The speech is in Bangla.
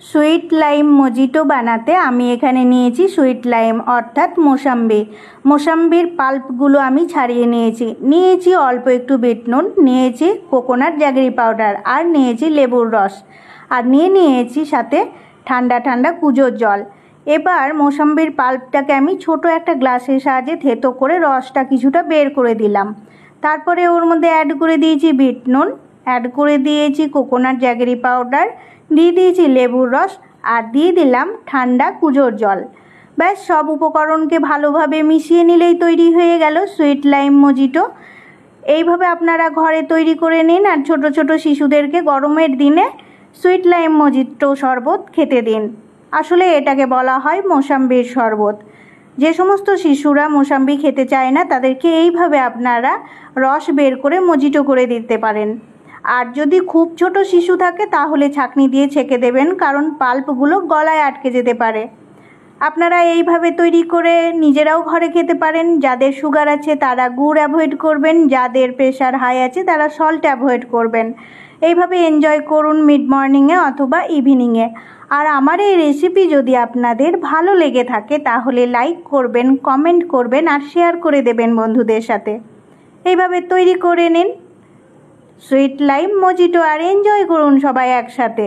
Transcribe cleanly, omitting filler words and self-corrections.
সুইট লাইম মজিটো বানাতে আমি এখানে নিয়েছি সুইট লাইম অর্থাৎ মোসাম্বির পাল্পগুলো আমি ছাড়িয়ে নিয়েছি অল্প একটু বিট নুন, নিয়েছি কোকোনাট জ্যাগরি পাউডার, আর নিয়েছি লেবুর রস, আর নিয়েছি সাথে ঠান্ডা ঠান্ডা কুজোর জল। এবার মোসাম্বির পাল্পটাকে আমি ছোট একটা গ্লাসের সাহায্যে থেতো করে রসটা কিছুটা বের করে দিলাম। তারপরে ওর মধ্যে অ্যাড করে দিয়েছি বিট নুন, অ্যাড করে দিয়েছি কোকোনাট জ্যাগরি পাউডার, দিয়ে দিয়েছি লেবুর রস, আর দিয়ে দিলাম ঠান্ডা কুজোর জল। ব্যাস সব উপকরণকে ভালোভাবে মিশিয়ে নিলেই তৈরি হয়ে গেল সুইট লাইম মজিটো। এইভাবে আপনারা ঘরে তৈরি করে নিন, আর ছোট ছোট শিশুদেরকে গরমের দিনে সুইট লাইম মজিটো শরবত খেতে দিন। আসলে এটাকে বলা হয় মোসাম্বির শরবত। যে সমস্ত শিশুরা মোসাম্বি খেতে চায় না তাদেরকে এইভাবে আপনারা রস বের করে মজিটো করে দিতে পারেন। আর যদি খুব ছোট শিশু থাকে তাহলে ছাঁকনি দিয়ে ছেঁকে দেবেন, কারণ পাল্পগুলো গলায় আটকে যেতে পারে। আপনারা এইভাবে তৈরি করে নিজেরাও ঘরে খেতে পারেন। যাদের সুগার আছে তারা গুড় অ্যাভয়েড করবেন, যাদের প্রেশার হাই আছে তারা সল্ট অ্যাভয়েড করবেন। এইভাবে এনজয় করুন মিড মর্নিংয়ে অথবা ইভিনিংয়ে। আর আমার এই রেসিপি যদি আপনাদের ভালো লেগে থাকে তাহলে লাইক করবেন, কমেন্ট করবেন, আর শেয়ার করে দেবেন বন্ধুদের সাথে। এইভাবে তৈরি করে নিন সুইট লাইম মজিটো আর এনজয় করুন সবাই একসাথে।